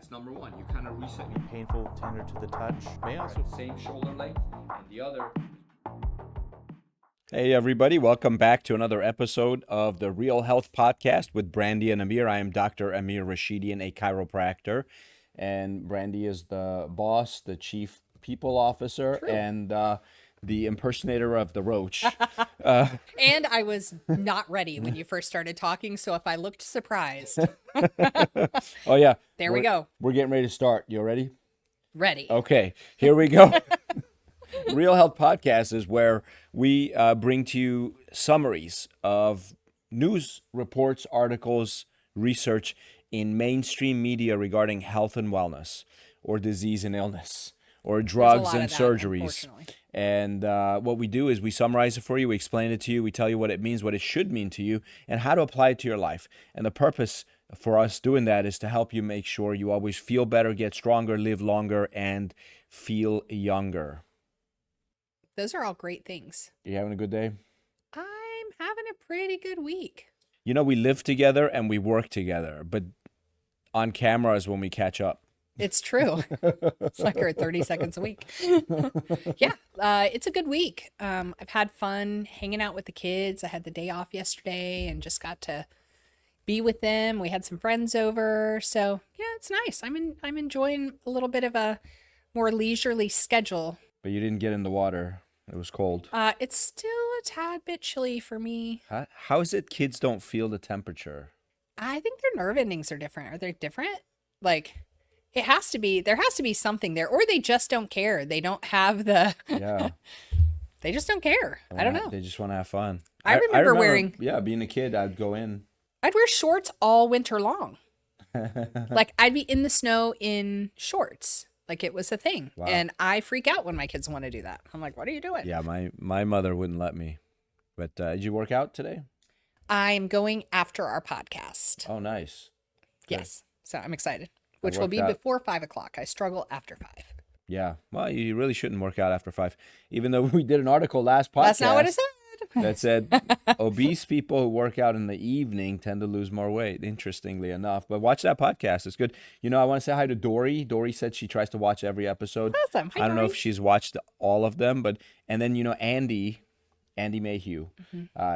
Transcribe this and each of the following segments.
That's number one. You kind of reset. Painful, tender to the touch. May also Same shoulder length, and the other. Hey everybody, welcome back to another episode of the Real Health Podcast with Brandi and Amir. I am Dr. Amir Rashidian, a chiropractor, and Brandi is the boss, the chief people officer, and the impersonator of the roach. And I was not ready when you first started talking, so if I looked surprised. Oh yeah. There we go. We're getting ready to start. You ready? Ready. Okay, here we go. Real Health Podcast is where we bring to you summaries of news reports, articles, research in mainstream media regarding health and wellness, or disease and illness, or drugs and surgeries. And what we do is we summarize it for you, we explain it to you, we tell you what it means, what it should mean to you, and how to apply it to your life. And the purpose for us doing that is to help you make sure you always feel better, get stronger, live longer, and feel younger. Those are all great things. You having a good day? I'm having a pretty good week. You know, we live together and we work together, but on camera is when we catch up. It's true. It's like our 30 seconds a week. Yeah, it's a good week. I've had fun hanging out with the kids. I had the day off yesterday and just got to be with them. We had some friends over. So, yeah, it's nice. I'm enjoying a little bit of a more leisurely schedule. But you didn't get in the water. It was cold. It's still a tad bit chilly for me. How is it kids don't feel the temperature? I think their nerve endings are different. Are they different? Like, there has to be something there, or they just don't care. They don't have the, Yeah. They just don't care. I don't know. They just want to have fun. I remember wearing, being a kid, I'd go in. I'd wear shorts all winter long. Like, I'd be in the snow in shorts. Like, it was a thing. Wow. And I freak out when my kids want to do that. I'm like, what are you doing? Yeah, my mother wouldn't let me. But did you work out today? I'm going after our podcast. Oh, nice. Yes. So I'm excited, which will worked be out. before 5 o'clock. I struggle after 5. Yeah. Well, you really shouldn't work out after 5. Even though we did an article last podcast. That's not what it said. That said, obese people who work out in the evening tend to lose more weight, interestingly enough. But watch that podcast. It's good. You know, I want to say hi to Dory. Dory said she tries to watch every episode. Awesome. Hi, I don't know Dory. if she's watched all of them, but and then, you know, Andy Mayhew,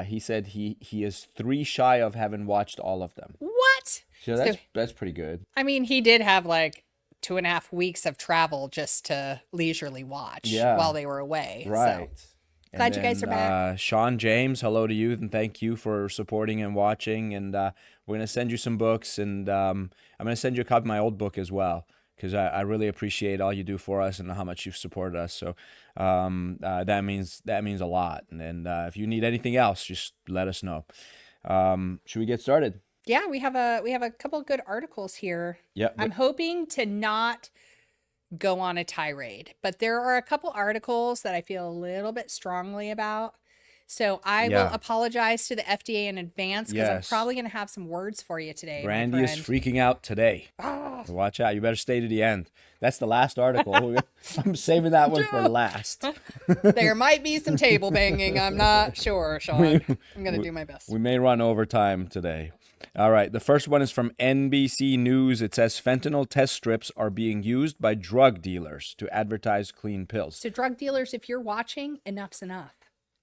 he said he is 3 shy of having watched all of them. What? So that's pretty good. I mean, he did have like 2.5 weeks of travel just to leisurely watch while they were away. Right. So. Glad you guys are back. Sean James, hello to you, and thank you for supporting and watching. And we're going to send you some books, and I'm going to send you a copy of my old book as well, because I really appreciate all you do for us and how much you've supported us. So that means a lot. And if you need anything else, just let us know. Should we get started? Yeah, we have a couple of good articles here. Yeah. I'm hoping to not go on a tirade, but there are a couple articles that I feel a little bit strongly about. So I will apologize to the FDA in advance, because I'm probably going to have some words for you today. Brandi is freaking out today. So watch out. You better stay to the end. That's the last article. I'm saving that one for last. There might be some table banging. I'm not sure, Sean. I'm going to do my best. We may run over time today. All right. The first one is from NBC News. It says fentanyl test strips are being used by drug dealers to advertise clean pills. So drug dealers, if you're watching, enough's enough.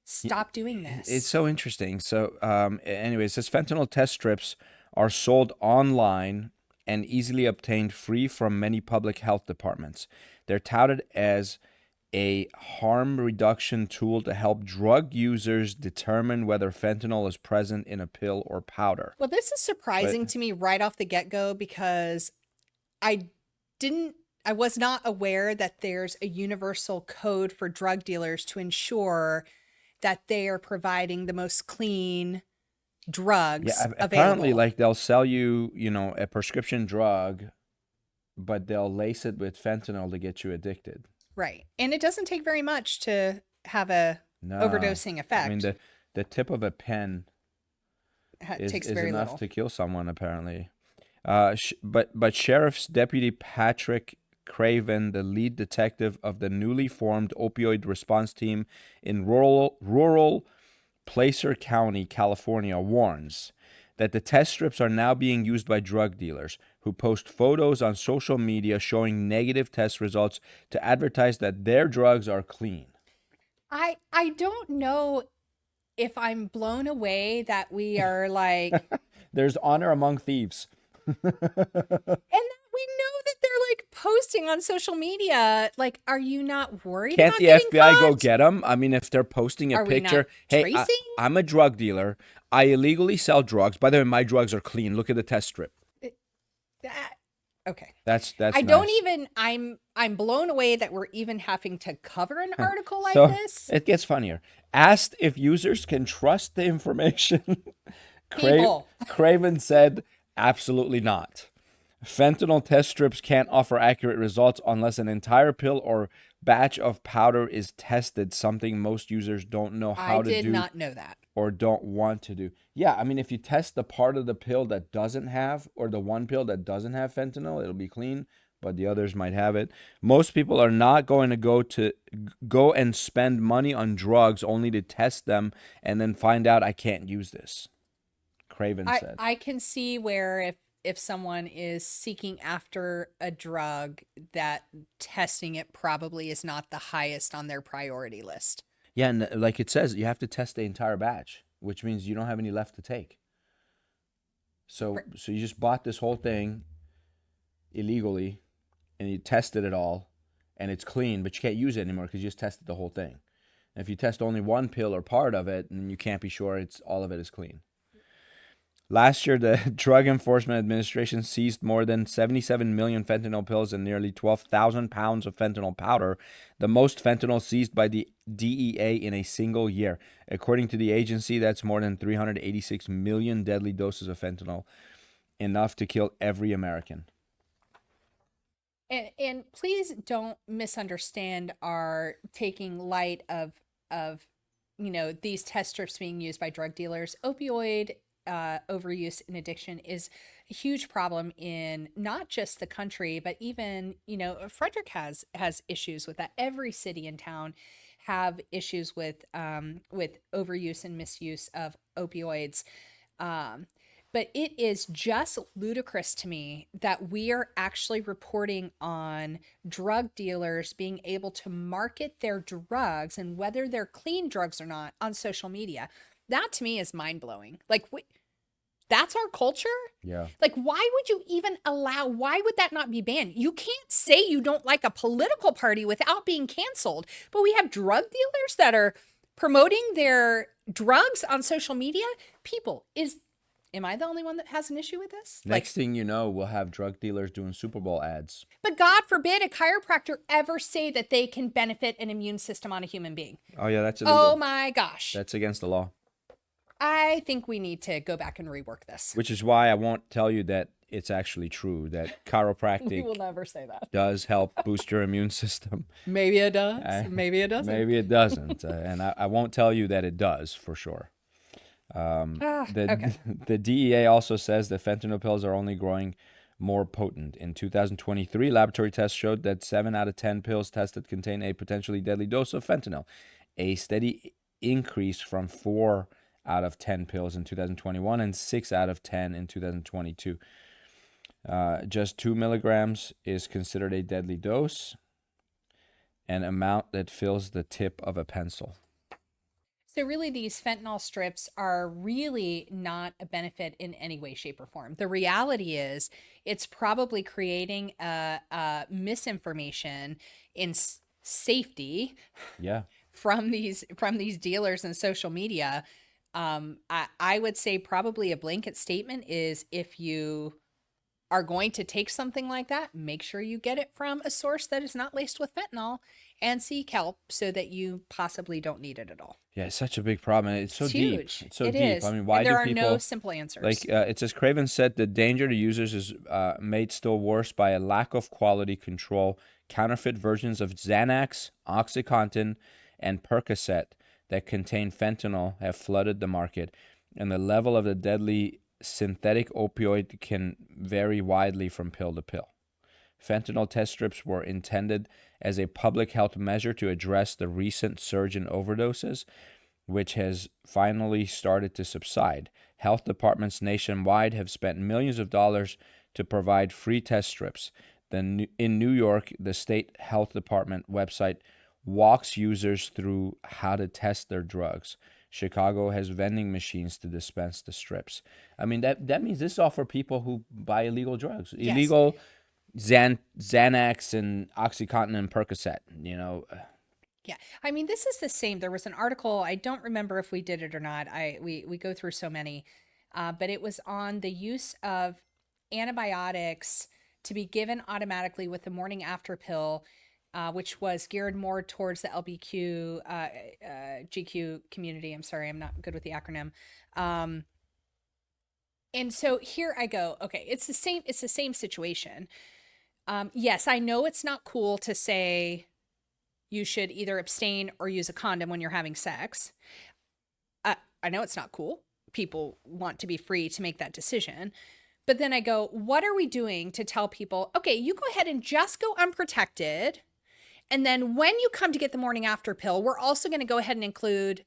Stop doing this. It's so interesting. So anyway, it says fentanyl test strips are sold online and easily obtained free from many public health departments. They're touted as a harm reduction tool to help drug users determine whether fentanyl is present in a pill or powder. Well, this is surprising to me right off the get-go, because I was not aware that there's a universal code for drug dealers to ensure that they are providing the most clean drugs available. Apparently, like, they'll sell you, you know, a prescription drug, but they'll lace it with fentanyl to get you addicted. Right. And it doesn't take very much to have a overdosing effect. I mean, the tip of a pen is very enough little to kill someone, apparently. But Sheriff's Deputy Patrick Craven, the lead detective of the newly formed opioid response team in rural Placer County, California, warns that the test strips are now being used by drug dealers who post photos on social media showing negative test results to advertise that their drugs are clean. I don't know if I'm blown away that we are like, and There's honor among thieves. that we know that they're like posting on social media. Like, are you not worried Can't about the getting FBI go caught? get them? I mean, if they're posting a Are we picture, not hey, tracing? I'm a drug dealer. I illegally sell drugs. By the way, my drugs are clean. Look at the test strip. That- okay. That's I nice. don't even. I'm blown away that we're even having to cover an article like So this. it gets funnier. Asked if users can trust the information, People. Craven said, absolutely not. Fentanyl test strips can't offer accurate results unless an entire pill or batch of powder is tested, something most users don't know how I to did do not know that. or don't want to do. Yeah, I mean, if you test the part of the pill that doesn't have, or the one pill that doesn't have fentanyl, it'll be clean, but the others might have it. Most people are not going to go and spend money on drugs only to test them and then find out I can't use this. Craven said. I can see where if someone is seeking after a drug, that testing it probably is not the highest on their priority list. Yeah, and like it says, you have to test the entire batch, which means you don't have any left to take. So you just bought this whole thing illegally, and you tested it all, and it's clean, but you can't use it anymore because you just tested the whole thing. And if you test only one pill or part of it, then you can't be sure all of it is clean. Last year, the Drug Enforcement Administration seized more than 77 million fentanyl pills and nearly 12,000 pounds of fentanyl powder, the most fentanyl seized by the DEA in a single year. According to the agency, that's more than 386 million deadly doses of fentanyl, enough to kill every American. And please don't misunderstand our taking light of these test strips being used by drug dealers. Opioid overuse and addiction is a huge problem in not just the country, but even, Frederick has issues with that. Every city and town have issues with overuse and misuse of opioids. But it is just ludicrous to me that we are actually reporting on drug dealers being able to market their drugs, and whether they're clean drugs or not, on social media. That to me is mind-blowing. Like, that's our culture? Yeah. Like, why would you even why would that not be banned? You can't say you don't like a political party without being canceled, but we have drug dealers that are promoting their drugs on social media. Am I the only one that has an issue with this? Next thing you know, we'll have drug dealers doing Super Bowl ads. But God forbid a chiropractor ever say that they can benefit an immune system on a human being. Oh, yeah, that's illegal. Oh my gosh. That's against the law. I think we need to go back and rework this. Which is why I won't tell you that it's actually true, that chiropractic We will never say that. does help boost your immune system. Maybe it does. Maybe it doesn't. Maybe it doesn't. And I won't tell you that it does, for sure. Okay. The DEA also says that fentanyl pills are only growing more potent. In 2023, laboratory tests showed that 7 out of 10 pills tested contain a potentially deadly dose of fentanyl, a steady increase from 4 out of 10 pills in 2021 and 6 out of 10 in 2022. Just 2 milligrams is considered a deadly dose, an amount that fills the tip of a pencil. So really, these fentanyl strips are really not a benefit in any way, shape, or form. The reality is it's probably creating a misinformation in safety from these dealers and social media. I would say probably a blanket statement is, if you are going to take something like that, make sure you get it from a source that is not laced with fentanyl, and seek help so that you possibly don't need it at all. Yeah, it's such a big problem. It's so deep. Huge. It's so It deep. is. I mean, why and there do people... are no simple answers. Like it says, Craven said the danger to users is made still worse by a lack of quality control. Counterfeit versions of Xanax, OxyContin, and Percocet that contain fentanyl have flooded the market, and the level of the deadly synthetic opioid can vary widely from pill to pill. Fentanyl test strips were intended as a public health measure to address the recent surge in overdoses. which has finally started to subside. Health departments nationwide have spent millions of dollars to provide free test strips. Then in New York, the state health department website walks users through how to test their drugs. Chicago has vending machines to dispense the strips. I mean, that means this is all for people who buy illegal drugs, Yes. illegal Xanax and OxyContin and Percocet. Yeah. I mean, this is the same. There was an article, I don't remember if we did it or not. We go through so many, but it was on the use of antibiotics to be given automatically with the morning after pill, which was geared more towards the LBQ, GQ community. I'm sorry, I'm not good with the acronym. And so here I go. Okay, it's the same situation. Yes, I know it's not cool to say you should either abstain or use a condom when you're having sex. I know it's not cool. People want to be free to make that decision. But then I go, what are we doing to tell people, okay, you go ahead and just go unprotected. And then when you come to get the morning after pill, we're also going to go ahead and include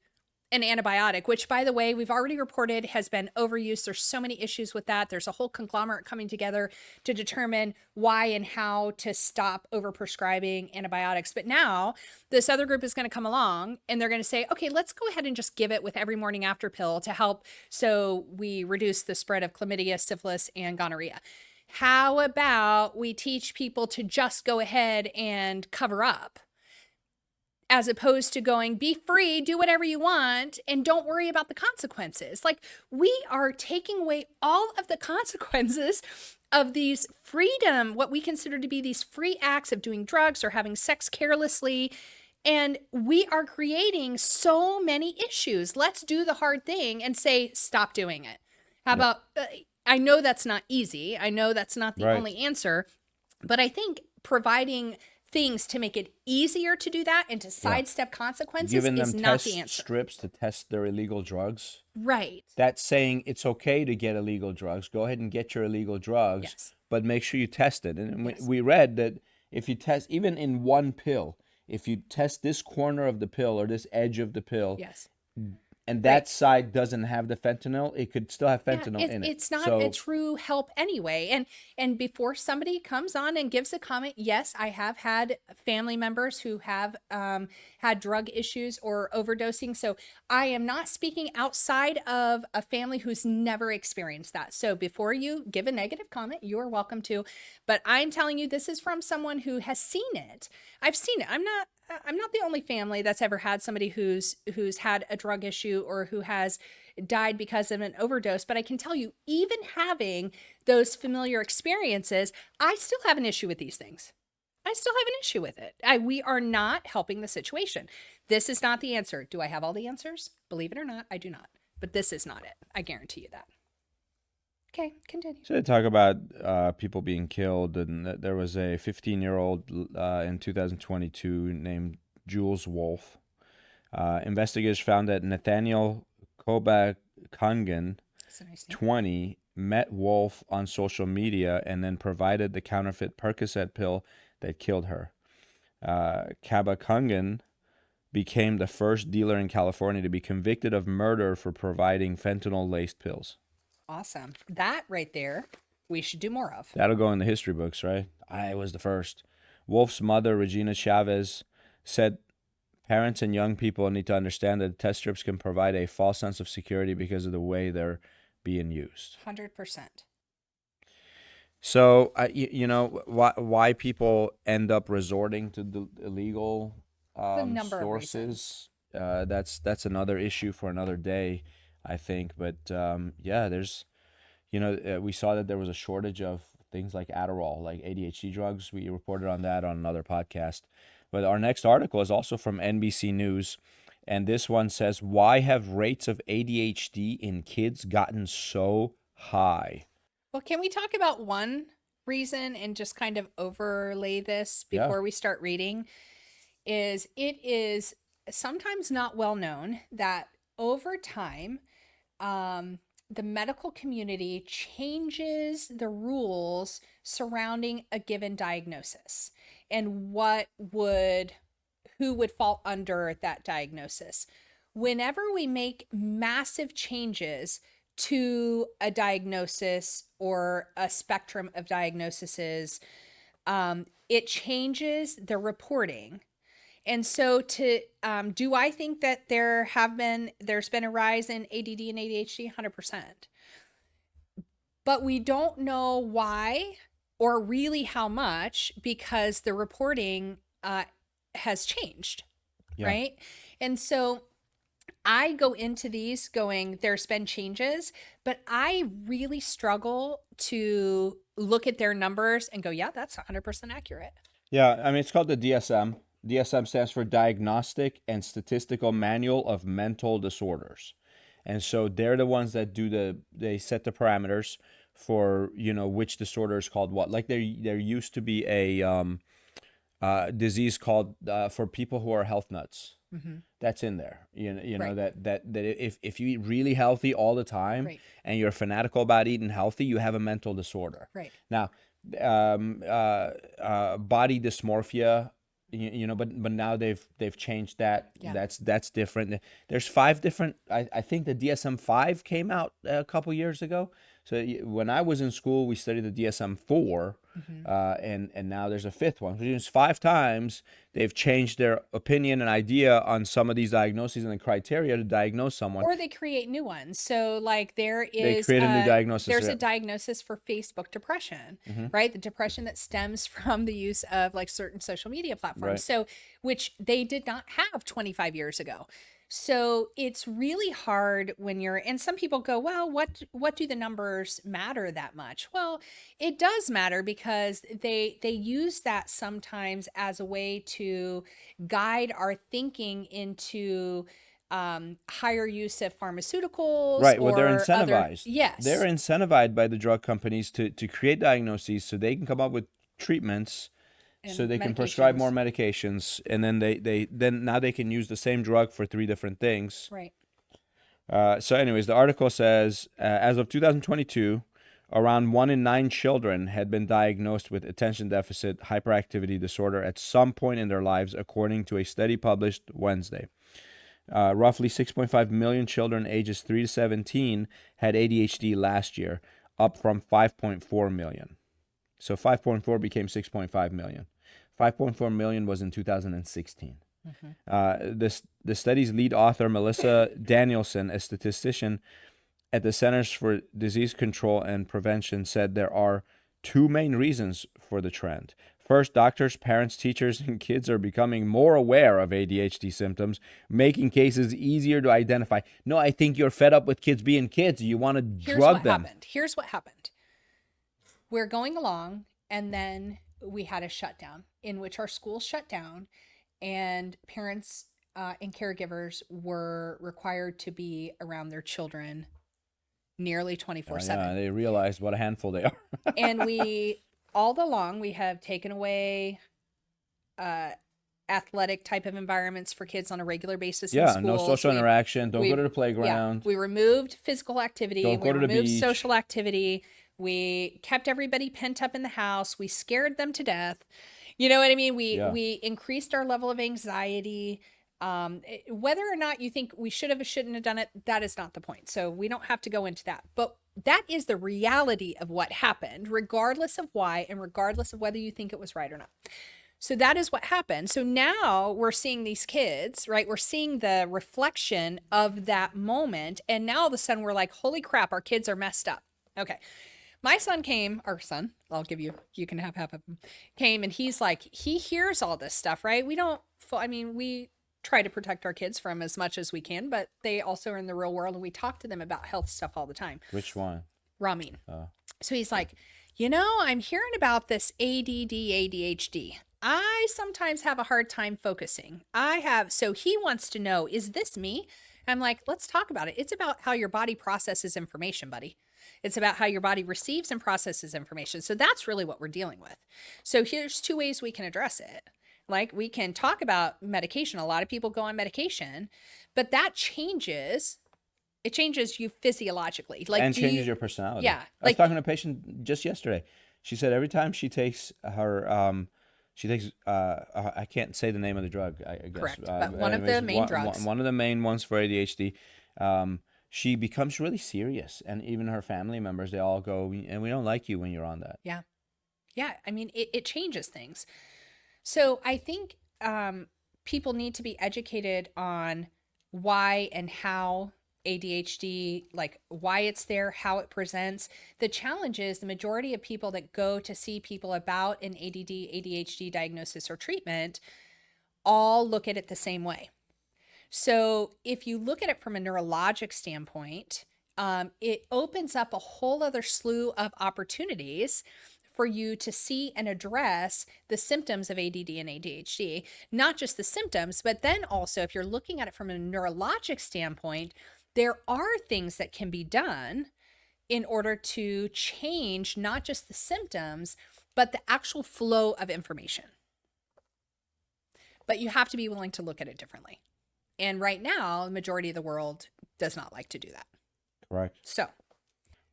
an antibiotic, which, by the way, we've already reported has been overused. There's so many issues with that. There's a whole conglomerate coming together to determine why and how to stop overprescribing antibiotics. But now this other group is going to come along and they're going to say, okay, let's go ahead and just give it with every morning after pill to help so we reduce the spread of chlamydia, syphilis, and gonorrhea. How about we teach people to just go ahead and cover up, as opposed to going, be free, do whatever you want, and don't worry about the consequences. Like, we are taking away all of the consequences of these freedom, what we consider to be these free acts of doing drugs or having sex carelessly. And we are creating so many issues. Let's do the hard thing and say, stop doing it. How about, I know that's not easy. I know that's not the only answer, but I think providing things to make it easier to do that and to sidestep consequences Giving is them not test the answer. strips to test their illegal drugs. Right. That's saying it's okay to get illegal drugs. Go ahead and get your illegal drugs, Yes. but make sure you test it. And Yes. we read that if you test, even in one pill, if you test this corner of the pill or this edge of the pill, Yes. and that side doesn't have the fentanyl, it could still have fentanyl in it. It's not a true help anyway. And before somebody comes on and gives a comment, yes, I have had family members who have had drug issues or overdosing. So I am not speaking outside of a family who's never experienced that. So before you give a negative comment, you are welcome to. But I'm telling you, this is from someone who has seen it. I've seen it. I'm not the only family that's ever had somebody who's had a drug issue or who has died because of an overdose. But I can tell you, even having those familiar experiences, I still have an issue with these things. I still have an issue with it. We are not helping the situation. This is not the answer. Do I have all the answers? Believe it or not, I do not. But this is not it. I guarantee you that. Okay, continue. So they talk about people being killed, and there was a 15-year-old in 2022 named Jules Wolfe. Investigators found that Nathaniel Kobach-Kungen, That's a nice name. 20, met Wolfe on social media and then provided the counterfeit Percocet pill that killed her. Kobach-Kungen became the first dealer in California to be convicted of murder for providing fentanyl-laced pills. Awesome. That right there, we should do more of. That'll go in the history books, right? I was the first. Wolf's mother, Regina Chavez, said parents and young people need to understand that test strips can provide a false sense of security because of the way they're being used. 100%. So, why people end up resorting to the illegal number of sources, that's another issue for another day, I think. But there's, we saw that there was a shortage of things like Adderall, like ADHD drugs. We reported on that on another podcast. But our next article is also from NBC News. And this one says, why have rates of ADHD in kids gotten so high? Well, can we talk about one reason and just kind of overlay this before we start reading? It is sometimes not well known that over time, the medical community changes the rules surrounding a given diagnosis and who would fall under that diagnosis. whenever we make massive changes to a diagnosis or a spectrum of diagnoses, it changes the reporting. And so do I think that there's been a rise in ADD and ADHD? 100%. But we don't know why or really how much, because the reporting has changed, right? And so I go into these going, there's been changes, but I really struggle to look at their numbers and go, yeah, that's 100% accurate. Yeah, I mean, it's called the DSM. DSM stands for Diagnostic and Statistical Manual of Mental Disorders. And so they're the ones that they set the parameters for, which disorder is called what. Like there used to be a disease called for people who are health nuts. Mm-hmm. That's in there. You know that if you eat really healthy all the time and you're fanatical about eating healthy, you have a mental disorder. Right. Now, body dysmorphia, but now they've changed that. Yeah. That's different. There's 5 different. I think the DSM-5 came out a couple years ago. So when I was in school, we studied the DSM-4, and now there's a 5th one. Which is 5 times they've changed their opinion and idea on some of these diagnoses and the criteria to diagnose someone. Or they create new ones. So like they create a new diagnosis. There's a diagnosis for Facebook depression, right? The depression that stems from the use of like certain social media platforms. Right. So which they did not have 25 years ago. So it's really hard when and some people go, well, what do the numbers matter that much? Well, it does matter because they use that sometimes as a way to guide our thinking into higher use of pharmaceuticals. Right. Well, they're incentivized. Yes. They're incentivized by the drug companies to create diagnoses so they can come up with treatments. So they can prescribe more medications, and then now they can use the same drug for 3 different things. Right. So anyways, the article says, as of 2022, around 1 in 9 children had been diagnosed with attention deficit hyperactivity disorder at some point in their lives, according to a study published Wednesday. Roughly 6.5 million children ages 3 to 17 had ADHD last year, up from 5.4 million. So 5.4 became 6.5 million. 5.4 million was in 2016. The study's lead author, Melissa Danielson, a statistician at the Centers for Disease Control and Prevention, said there are 2 main reasons for the trend. First, doctors, parents, teachers, and kids are becoming more aware of ADHD symptoms, making cases easier to identify. No, I think you're fed up with kids being kids. You want to drug them. Here's what happened. We're going along, and then we had a shutdown in which our schools shut down, and parents and caregivers were required to be around their children nearly 24/7. Yeah, they realized what a handful they are. And all along, we have taken away athletic type of environments for kids on a regular basis in schools. No social interaction. Don't go to the playground. Yeah, we removed physical activity. Don't go to the beach. We removed social activity. We kept everybody pent up in the house. We scared them to death. You know what I mean? We increased our level of anxiety. Whether or not you think we should have or shouldn't have done it, that is not the point. So we don't have to go into that. But that is the reality of what happened, regardless of why and regardless of whether you think it was right or not. So that is what happened. So now we're seeing these kids, right? We're seeing the reflection of that moment. And now all of a sudden we're like, holy crap, our kids are messed up. Okay. My son came, I'll give you can have half of him, came, and he's like, he hears all this stuff, right? We try to protect our kids from as much as we can, but they also are in the real world, and we talk to them about health stuff all the time. Which one? Ramin. So he's like, I'm hearing about this ADD, ADHD. I sometimes have a hard time focusing. So he wants to know, is this me? I'm like, let's talk about it. It's about how your body processes information, buddy. It's about how your body receives and processes information. So that's really what we're dealing with. So here's 2 ways we can address it. Like, we can talk about medication. A lot of people go on medication, but that changes. It changes you physiologically. Like, and changes your personality. Yeah. I was talking to a patient just yesterday. She said every time she takes her She takes, I can't say the name of the drug, I guess. Correct. But one of the main drugs. One of the main ones for ADHD. She becomes really serious. And even her family members, they all go, and we don't like you when you're on that. Yeah. Yeah. I mean, it changes things. So I think people need to be educated on why and how ADHD, like why it's there, how it presents. The challenge is the majority of people that go to see people about an ADD, ADHD diagnosis or treatment all look at it the same way. So if you look at it from a neurologic standpoint, it opens up a whole other slew of opportunities for you to see and address the symptoms of ADD and ADHD, not just the symptoms, but then also if you're looking at it from a neurologic standpoint, there are things that can be done in order to change not just the symptoms, but the actual flow of information. But you have to be willing to look at it differently. And right now, the majority of the world does not like to do that. Correct. So,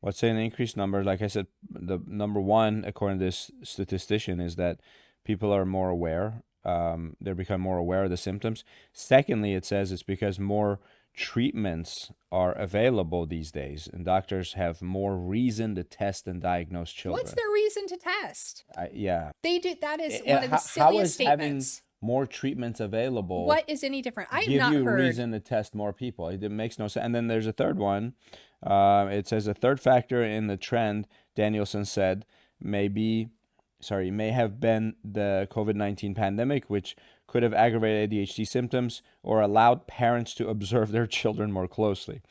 let's say an increased number. Like I said, the number one, according to this statistician, is that people are more aware. They become more aware of the symptoms. Secondly, it says it's because more treatments are available these days, and doctors have more reason to test and diagnose children. what's their reason to test? Yeah. They do. That is Eh, one of the how silliest is having statements. more treatments available What is any different? I have give not you heard. reason to test more people? It makes no sense. And then there's a third one. It says a third factor in the trend, Danielson said, may have been the COVID-19 pandemic, which could have aggravated ADHD symptoms or allowed parents to observe their children more closely.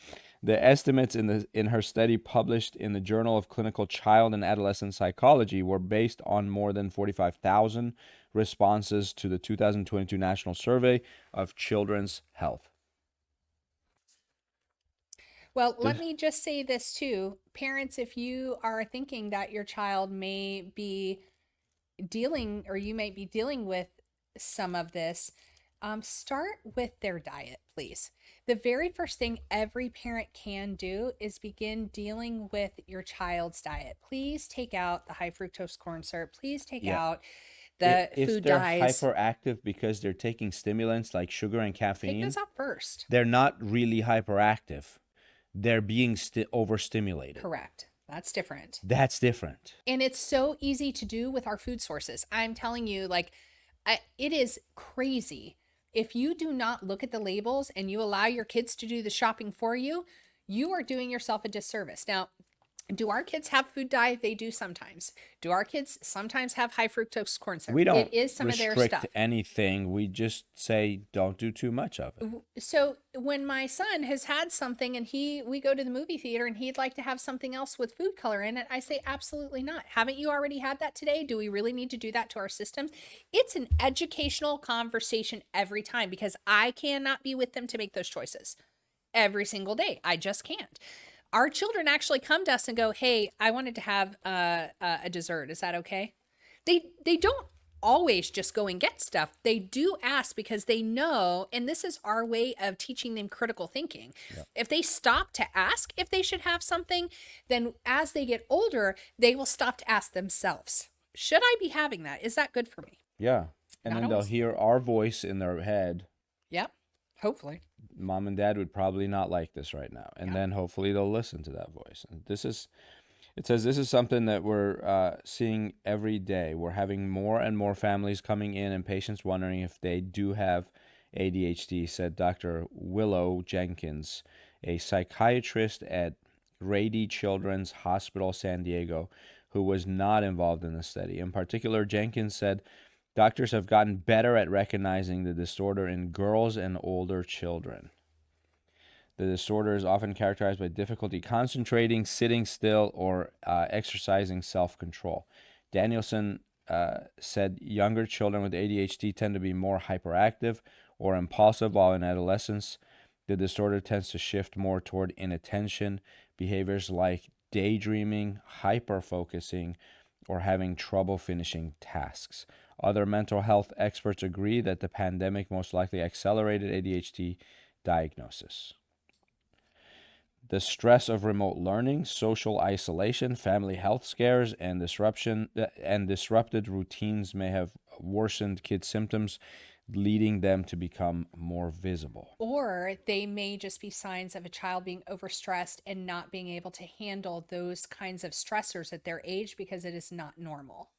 The estimates in her study published in the Journal of Clinical Child and Adolescent Psychology were based on more than 45,000 responses to the 2022 National Survey of Children's Health. Well, let me just say this too. Parents, if you are thinking that your child may be dealing or you might be dealing with some of this, start with their diet, please. The very first thing every parent can do is begin dealing with your child's diet. Please take out the high fructose corn syrup. Please take out the if food they're dyes. hyperactive because they're taking stimulants like sugar and Take caffeine, those out first. they're not really hyperactive. They're being overstimulated. Correct. That's different. That's different. And it's so easy to do with our food sources. I'm telling you, it is crazy. If you do not look at the labels and you allow your kids to do the shopping for you, you are doing yourself a disservice. Now, do our kids have food dye? They do sometimes. Do our kids sometimes have high fructose corn syrup? We don't It is some of their restrict stuff. anything. We just say don't do too much of it. So when my son has had something and we go to the movie theater and he'd like to have something else with food color in it, I say absolutely not. Haven't you already had that today? Do we really need to do that to our systems? It's an educational conversation every time because I cannot be with them to make those choices every single day. I just can't. Our children actually come to us and go, "Hey, I wanted to have a dessert. Is that okay?" They don't always just go and get stuff. They do ask because they know, and this is our way of teaching them critical thinking. Yep. If they stop to ask if they should have something, then as they get older, they will stop to ask themselves, "Should I be having that? Is that good for me?" Yeah. And Not then always. they'll hear our voice in their head. Yep. Hopefully. Mom and dad would probably not like this right now. And then hopefully they'll listen to that voice. And it says this is something that we're seeing every day. We're having more and more families coming in and patients wondering if they do have ADHD, said Dr. Willow Jenkins, a psychiatrist at Rady Children's Hospital, San Diego, who was not involved in the study. In particular, Jenkins said, doctors have gotten better at recognizing the disorder in girls and older children. The disorder is often characterized by difficulty concentrating, sitting still, or exercising self-control. Danielson said younger children with ADHD tend to be more hyperactive or impulsive, while in adolescence, the disorder tends to shift more toward inattention, behaviors like daydreaming, hyper-focusing, or having trouble finishing tasks. Other mental health experts agree that the pandemic most likely accelerated ADHD diagnosis. The stress of remote learning, social isolation, family health scares, and disrupted routines may have worsened kids' symptoms, leading them to become more visible. Or they may just be signs of a child being overstressed and not being able to handle those kinds of stressors at their age because it is not normal.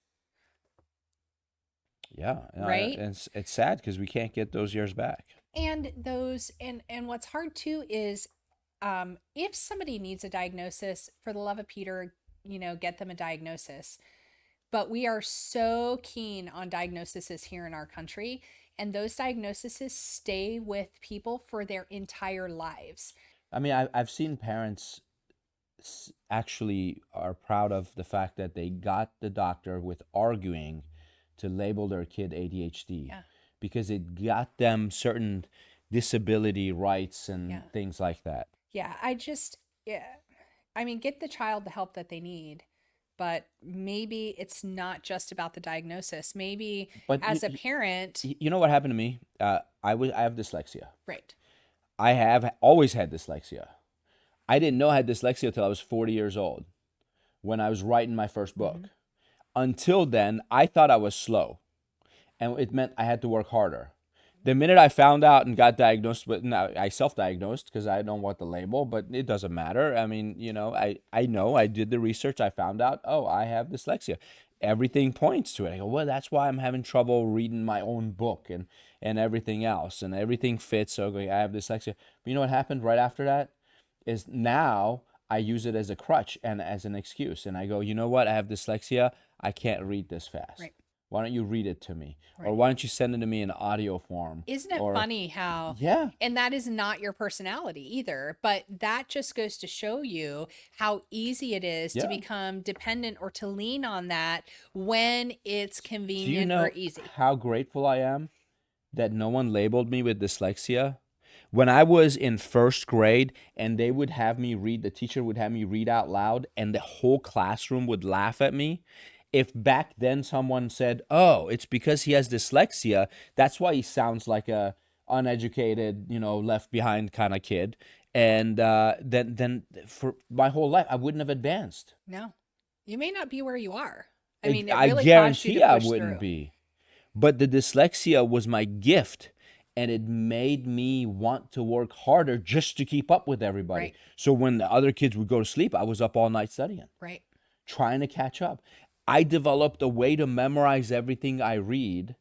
Yeah, Right? and it's sad because we can't get those years back. And those and what's hard too is if somebody needs a diagnosis, for the love of Peter, get them a diagnosis. But we are so keen on diagnoses here in our country, and those diagnoses stay with people for their entire lives. I mean, I've seen parents actually are proud of the fact that they got the doctor with arguing to label their kid ADHD because it got them certain disability rights and things like that. Yeah, I mean, get the child the help that they need, but maybe it's not just about the diagnosis. Maybe as a parent, you know what happened to me? I have dyslexia. right? I have always had dyslexia. I didn't know I had dyslexia until I was 40 years old when I was writing my first book. Mm-hmm. Until then, I thought I was slow, and it meant I had to work harder. The minute I found out and got diagnosed, I self-diagnosed because I don't want the label, but it doesn't matter. I mean, I know I did the research. I found out, I have dyslexia. Everything points to it. I go, well, that's why I'm having trouble reading my own book and everything else, and everything fits. So I have dyslexia. But you know what happened right after that? Is now I use it as a crutch and as an excuse. And I go, you know what? I have dyslexia. I can't read this fast. Right. Why don't you read it to me? Right. Or why don't you send it to me in audio form? Isn't it funny how... Yeah. And that is not your personality either. But that just goes to show you how easy it is to become dependent or to lean on that when it's convenient or easy. How grateful I am that no one labeled me with dyslexia? When I was in first grade and they would have me read, the teacher would have me read out loud and the whole classroom would laugh at me. If back then someone said, oh, it's because he has dyslexia, that's why he sounds like a uneducated, left behind kind of kid. And then for my whole life, I wouldn't have advanced. No, you may not be where you are. I mean, it I really guarantee I wouldn't through. be. But the dyslexia was my gift. And it made me want to work harder just to keep up with everybody. Right. So when the other kids would go to sleep, I was up all night studying. Right. Trying to catch up. I developed a way to memorize everything I read.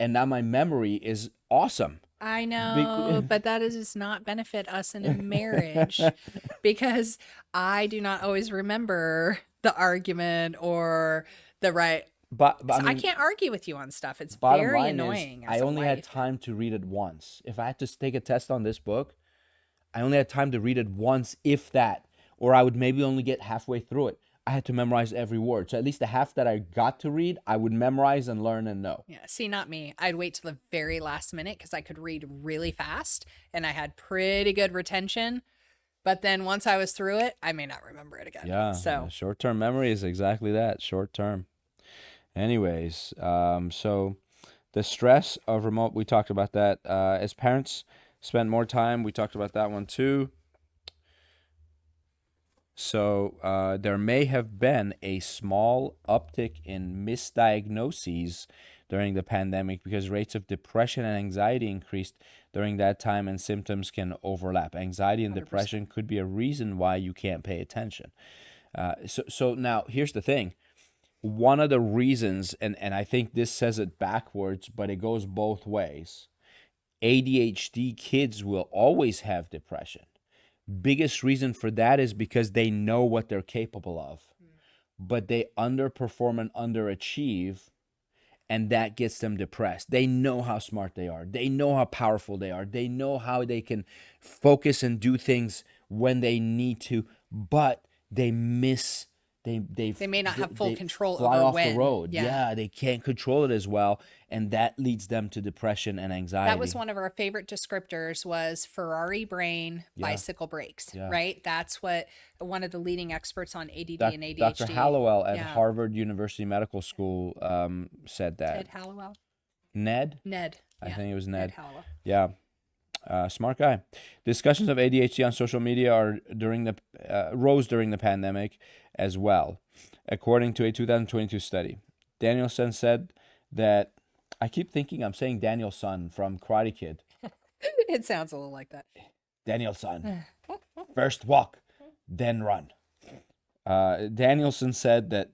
And now my memory is awesome. I know, but that does not benefit us in a marriage because I do not always remember the argument or the right... But I mean, I can't argue with you on stuff. It's very annoying. I only had time to read it once. If I had to take a test on this book, I only had time to read it once, if that. Or I would maybe only get halfway through it. I had to memorize every word. So at least the half that I got to read, I would memorize and learn and know. Yeah, see, not me. I'd wait till the very last minute because I could read really fast and I had pretty good retention. But then once I was through it, I may not remember it again. Yeah, so short-term memory is exactly that, short-term. Anyways, so the stress of remote, we talked about that. As parents spend more time, we talked about that one too. So there may have been a small uptick in misdiagnoses during the pandemic because rates of depression and anxiety increased during that time and symptoms can overlap. Anxiety and 100%. Depression could be a reason why you can't pay attention. So now here's the thing. One of the reasons, and I think this says it backwards, but it goes both ways. ADHD kids will always have depression. Biggest reason for that is because they know what they're capable of, but they underperform and underachieve, and that gets them depressed. They know how smart they are. They know how powerful they are. They know how they can focus and do things when they need to, but they miss. They may not have full control fly over off when. the road. Yeah, they can't control it as well, and that leads them to depression and anxiety. That was one of our favorite descriptors was Ferrari brain, bicycle brakes, right? That's what one of the leading experts on ADD and ADHD. Dr. Hallowell at Harvard University Medical School said that. Ted Hallowell? Ned? I think it was Ned. Hallowell. Yeah. Smart guy. Discussions of ADHD on social media rose during the pandemic as well, according to a 2022 study. Danielson said that I keep thinking I'm saying Daniel-san from Karate Kid. It sounds a little like that. Daniel-san, first walk, then run. Danielson said that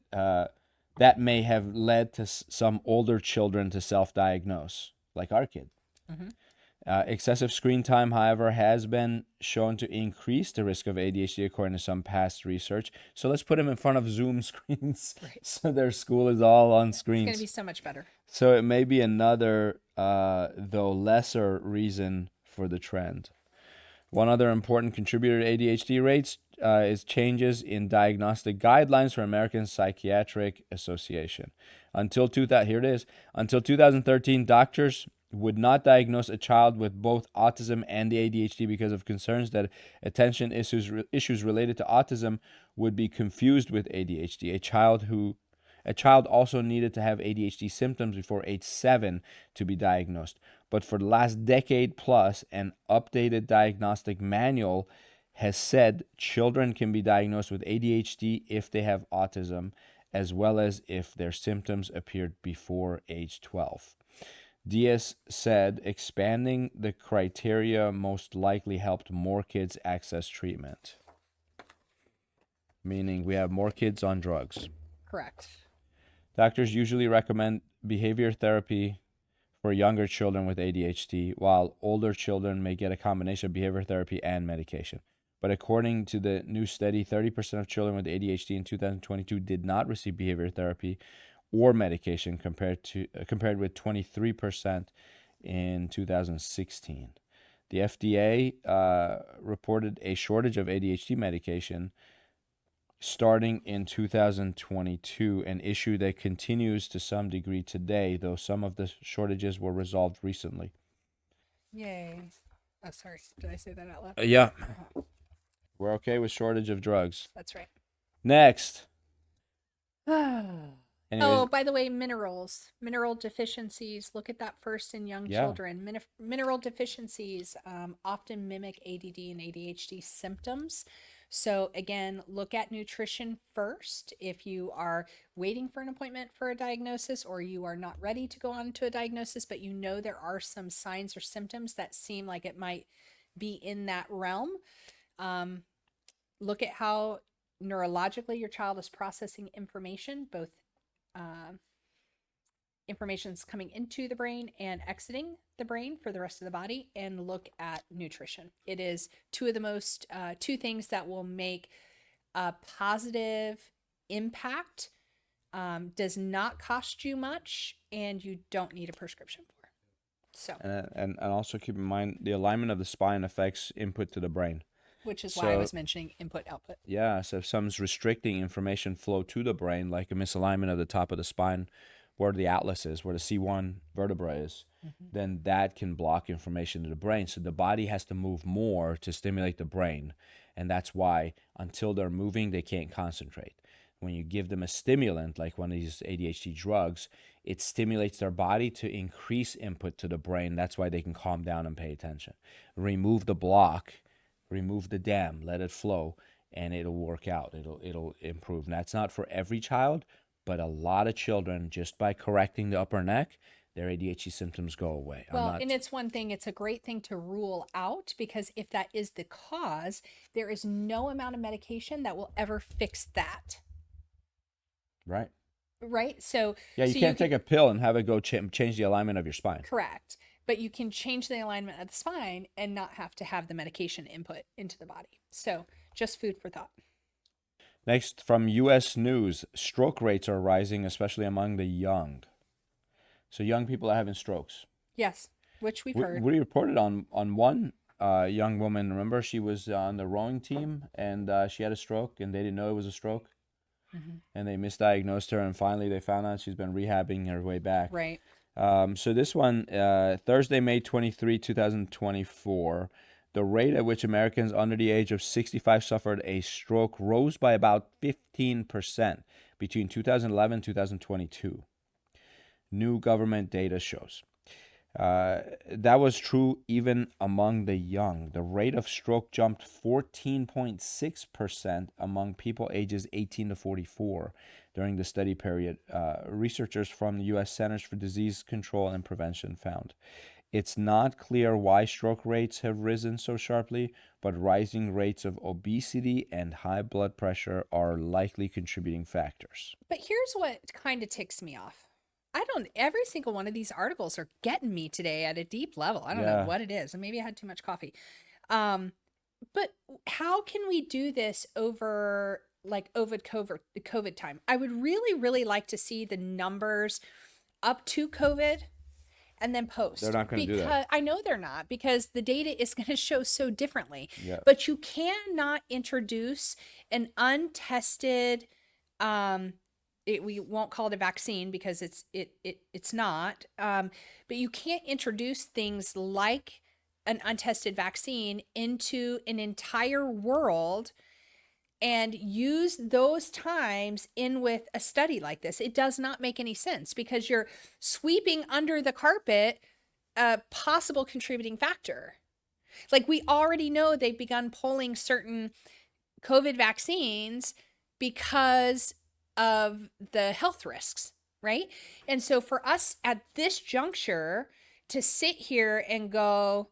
that may have led to some older children to self-diagnose, like our kid. Mhm. Excessive screen time, however, has been shown to increase the risk of ADHD according to some past research. So let's put them in front of Zoom screens so their school is all on It's screens. going to be so much better. So it may be another, though lesser, reason for the trend. One other important contributor to ADHD rates is changes in diagnostic guidelines for American Psychiatric Association. Until 2013, doctors would not diagnose a child with both autism and the ADHD because of concerns that attention issues related to autism would be confused with ADHD. A child also needed to have ADHD symptoms before age 7 to be diagnosed. But for the last decade plus, an updated diagnostic manual has said children can be diagnosed with ADHD if they have autism, as well as if their symptoms appeared before age 12. Diaz said expanding the criteria most likely helped more kids access treatment. Meaning we have more kids on drugs. Correct. Doctors usually recommend behavior therapy for younger children with ADHD, while older children may get a combination of behavior therapy and medication. But according to the new study, 30% of children with ADHD in 2022 did not receive behavior therapy or medication compared with 23% in 2016. The FDA reported a shortage of ADHD medication starting in 2022, an issue that continues to some degree today, though some of the shortages were resolved recently. Yay. Oh, sorry. Did I say that out loud? Yeah. We're okay with shortage of drugs. That's right. Next. Oh, by the way, mineral deficiencies. Look at that first in young children. Mineral deficiencies often mimic ADD and ADHD symptoms. So again, look at nutrition first. If you are waiting for an appointment for a diagnosis, or you are not ready to go on to a diagnosis, but you know there are some signs or symptoms that seem like it might be in that realm, look at how neurologically your child is processing information, both information's coming into the brain and exiting the brain for the rest of the body, and look at nutrition. It is two things that will make a positive impact, does not cost you much, and you don't need a prescription for. So and also keep in mind the alignment of the spine affects input to the brain. Which is why I was mentioning input, output. Yeah, so if something's restricting information flow to the brain, like a misalignment of the top of the spine, where the atlas is, where the C1 vertebra is, then that can block information to the brain. So the body has to move more to stimulate the brain. And that's why until they're moving, they can't concentrate. When you give them a stimulant, like one of these ADHD drugs, it stimulates their body to increase input to the brain. That's why they can calm down and pay attention. Remove the block, remove the dam, let it flow, and it'll work out. It'll improve. And that's not for every child, but a lot of children, just by correcting the upper neck, their ADHD symptoms go away. Well, and it's one thing, it's a great thing to rule out, because if that is the cause, there is no amount of medication that will ever fix that. Right. Right? So yeah, you can't take a pill and have it go change the alignment of your spine. Correct. But you can change the alignment of the spine and not have to have the medication input into the body. So just food for thought. Next, from U.S. News, stroke rates are rising, especially among the young. So young people are having strokes. Yes, which we've heard. We reported on one young woman. Remember, she was on the rowing team, and she had a stroke, and they didn't know it was a stroke. And they misdiagnosed her, and finally they found out she's been rehabbing her way back. Right. So this one, Thursday, May 23, 2024, the rate at which Americans under the age of 65 suffered a stroke rose by about 15% between 2011 and 2022. New government data shows. That was true even among the young. The rate of stroke jumped 14.6% among people ages 18 to 44 during the study period. Researchers from the U.S. Centers for Disease Control and Prevention found. It's not clear why stroke rates have risen so sharply, but rising rates of obesity and high blood pressure are likely contributing factors. But here's what kind of ticks me off. Every single one of these articles are getting me today at a deep level. I don't know what it is. And maybe I had too much coffee. But how can we do this over COVID time? I would really, really like to see the numbers up to COVID and then post. They're not going to do that. I know they're not, because the data is going to show so differently. Yeah. But you cannot introduce an untested, we won't call it a vaccine because it's not. But you can't introduce things like an untested vaccine into an entire world and use those times in with a study like this. It does not make any sense, because you're sweeping under the carpet a possible contributing factor. Like, we already know they've begun pulling certain COVID vaccines because of the health risks, right? And so for us at this juncture to sit here and go,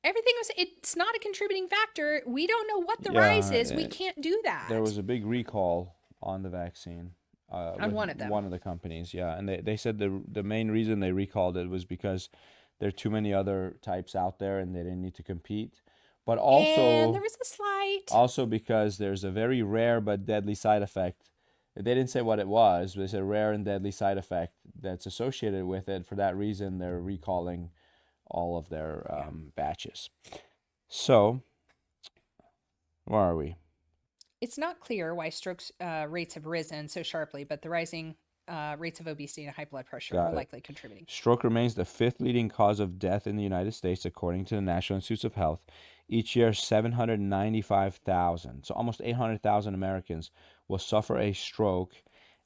it's not a contributing factor. We don't know what the rise is. We can't do that. There was a big recall on the vaccine. On one of them. One of the companies, yeah. And they said the main reason they recalled it was because there are too many other types out there and they didn't need to compete. But also... And there was a slight... Also because there's a very rare but deadly side effect. They didn't say what it was, but it's a rare and deadly side effect that's associated with it. For that reason, they're recalling all of their batches. So, where are we? It's not clear why stroke rates have risen so sharply, but the rising rates of obesity and high blood pressure are likely contributing. Stroke remains the fifth leading cause of death in the United States, according to the National Institutes of Health. Each year, 795,000, so almost 800,000 Americans will suffer a stroke,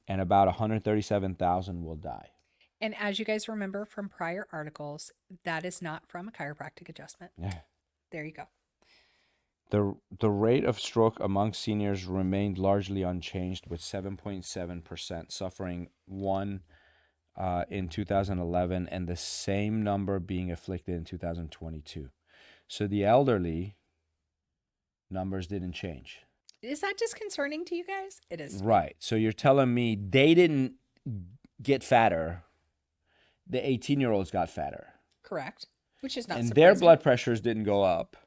and about 137,000 will die. And as you guys remember from prior articles, that is not from a chiropractic adjustment. Yeah. There you go. The rate of stroke among seniors remained largely unchanged, with 7.7% suffering one in 2011 and the same number being afflicted in 2022. So the elderly numbers didn't change. Is that disconcerting to you guys? It is. Right. So you're telling me they didn't get fatter. The 18-year-olds got fatter. Correct. Which is not and surprising. Their blood pressures didn't go up.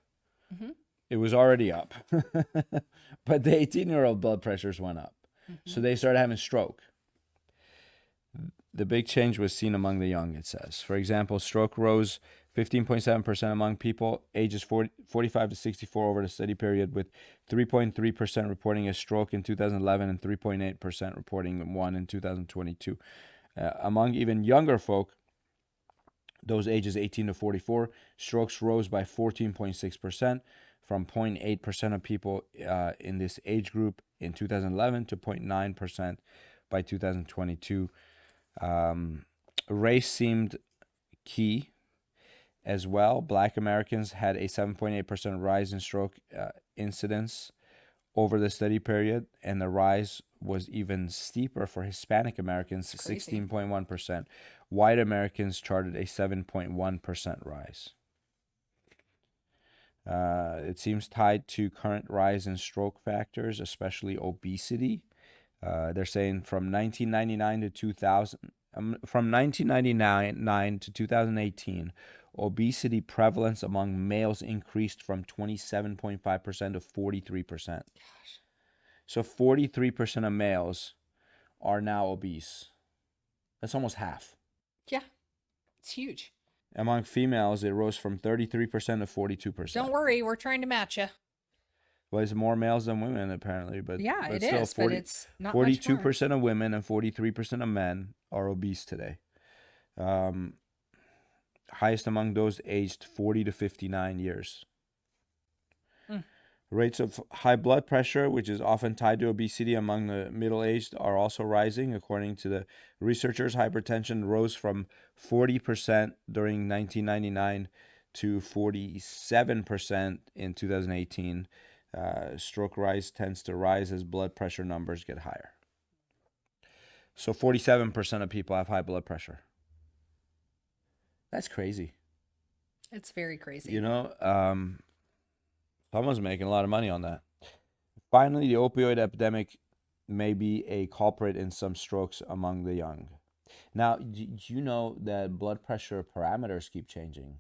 Mm-hmm. It was already up. But the 18-year-old blood pressures went up. Mm-hmm. So they started having stroke. The big change was seen among the young, it says. For example, stroke rose 15.7% among people ages 45 to 64 over the study period, with 3.3% reporting a stroke in 2011 and 3.8% reporting one in 2022. Among even younger folk, those ages 18 to 44, strokes rose by 14.6%, from 0.8% of people in this age group in 2011 to 0.9% by 2022. Race seemed key as well. Black Americans had a 7.8% rise in stroke incidence over the study period, and the rise was even steeper for Hispanic Americans, 16.1%. White Americans charted a 7.1% rise. It seems tied to current rise in stroke factors, especially obesity. They're saying from 1999 to 2018, obesity prevalence among males increased from 27.5% to 43%. Gosh. So 43% of males are now obese. That's almost half. Yeah, it's huge. Among females, it rose from 33% to 42%. Don't worry, we're trying to match you. Well, it's more males than women, apparently. But it still, is, but it's not 42% of women and 43% of men are obese today. Highest among those aged 40 to 59 years. Rates of high blood pressure, which is often tied to obesity among the middle-aged, are also rising. According to the researchers, hypertension rose from 40% during 1999 to 47% in 2018. Stroke rise tends to rise as blood pressure numbers get higher. So 47% of people have high blood pressure. That's crazy. It's very crazy. You know, someone's making a lot of money on that. Finally, the opioid epidemic may be a culprit in some strokes among the young. Now, do you know that blood pressure parameters keep changing?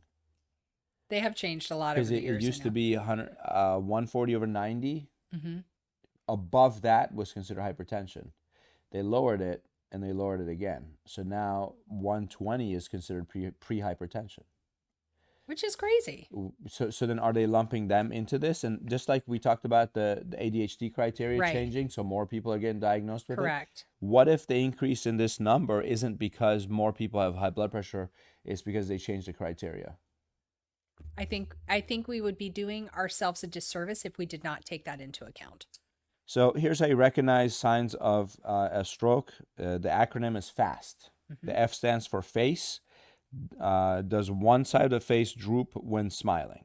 They have changed a lot over Because the years. it used to be 140 over 90. Mm-hmm. Above that was considered hypertension. They lowered it, and they lowered it again. So now 120 is considered pre-hypertension. Which is crazy. So then are they lumping them into this? And just like we talked about the ADHD criteria Right. changing, so more people are getting diagnosed with it? Correct. What if the increase in this number isn't because more people have high blood pressure, it's because they changed the criteria? I think we would be doing ourselves a disservice if we did not take that into account. So here's how you recognize signs of a stroke. The acronym is FAST. Mm-hmm. The F stands for face. Does one side of the face droop when smiling?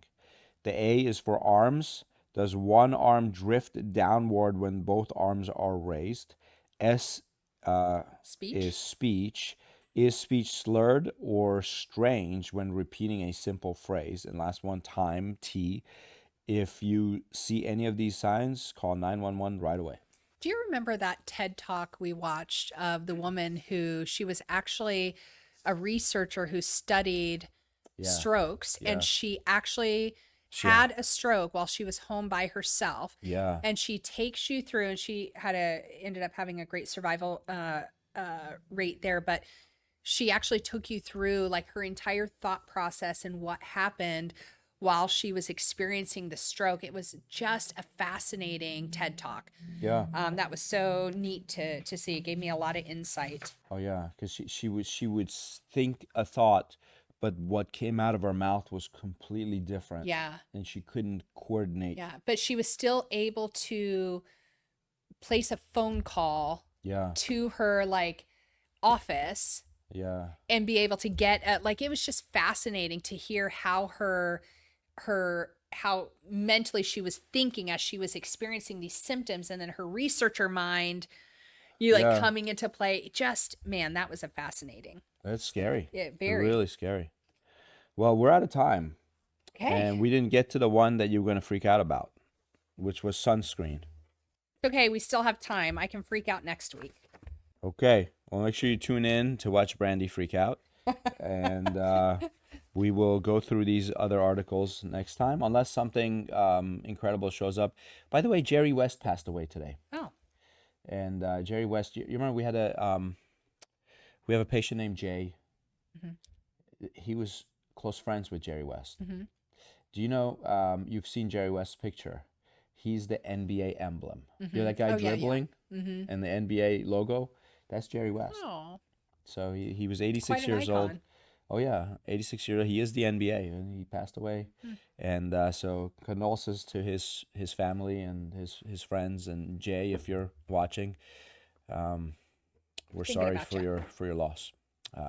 The A is for arms. Does one arm drift downward when both arms are raised? S Speech. is speech. Is speech slurred or strange when repeating a simple phrase? And last one, time, T. If you see any of these signs, call 911 right away. Do you remember that TED Talk we watched of the woman who she was actually a researcher who studied strokes, Yeah. and she actually had a stroke while she was home by herself. Yeah. And she takes you through, and she ended up having a great survival rate there, but she actually took you through like her entire thought process and what happened while she was experiencing the stroke. It was just a fascinating TED Talk. Yeah. That was so neat to see. It gave me a lot of insight. Oh yeah, because she would think a thought, but what came out of her mouth was completely different. Yeah. And she couldn't coordinate. Yeah. But she was still able to place a phone call to her like office. Yeah. And be able to get like, it was just fascinating to hear how how mentally she was thinking as she was experiencing these symptoms, and then her researcher mind coming into play. Just, man, that was a fascinating. That's scary. Yeah, very. Really scary. Well, we're out of time. Okay. And we didn't get to the one that you were going to freak out about, which was sunscreen. Okay, we still have time. I can freak out next week. Okay. Well, make sure you tune in to watch Brandi freak out. And we will go through these other articles next time, unless something incredible shows up. By the way, Jerry West passed away today. Oh. And Jerry West, you remember we have a patient named Jay. Mm-hmm. He was close friends with Jerry West. Mm-hmm. Do you know, you've seen Jerry West's picture? He's the NBA emblem. Mm-hmm. You know that guy dribbling Mm-hmm. and the NBA logo? That's Jerry West. Oh. So he was 86 Quite an years icon. old. Oh yeah, 86 years old. He is the NBA, and he passed away. And so condolences to his family and his friends, and Jay, if you're watching, we're sorry for your loss.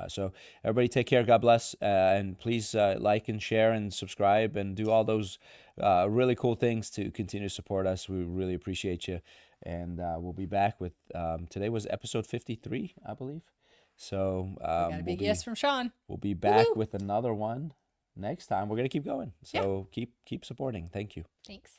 So everybody take care. God bless. And please like and share and subscribe and do all those really cool things to continue to support us. We really appreciate you. And we'll be back with, today was episode 53, I believe. So We got a big yes from Sean. We'll be back with another one next time. We're going to keep going. So keep supporting. Thank you. Thanks.